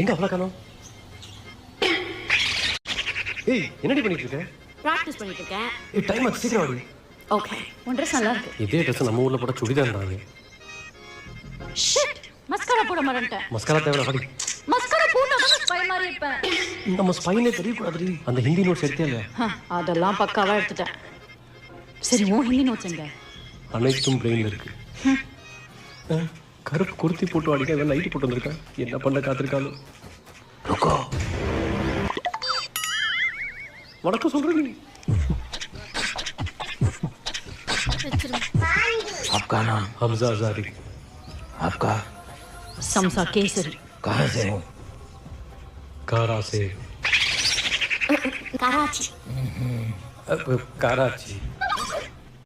எங்க அவ்வளோ காணோம்? ஏய் என்னடி பண்ணிட்டு இருக்க? பிராக்டிஸ் பண்ணிட்டு இருக்கேன். ஏய் டைம் ஆச்சு சீக்கிரம் வாடி. ஓகே. உன் ட்ரெஸ் நல்லா இருக்கு. இதே ட்ரெஸ் நம்ம ஊர்ல போட சுடிதார்டாது. ஷிட். மஸ்காரா போட மறந்துட்டேன். மஸ்காரா தேவையா வாடி. மஸ்காரா போட்டா தான் ஸ்பை மாதிரி இருப்பேன். நம்ம ஸ்பைனே தெரியக்கூடாதுடி. அந்த ஹிந்தி நோட்ஸ் எடுத்தே இல்லையா? அதெல்லாம் பக்காவா எடுத்துட்டேன். சரி உன் ஹிந்தி நோட்ஸ் எங்க? அனைத்தும் பிரெயின்ல இருக்கு. கருப்பு குர்த்தி போட்டு வாடிக்க இவன் லைட் போட்டு வந்திருக்கா. என்ன பண்ண காத்திருக்காலும். ருக்கோ. வணக்கம் சொல்றீங்க. आपका नाम? हमजा अज़ारी। आपका? समसा केसरी। कहाँ से हो? कारा से। कराची। कराची।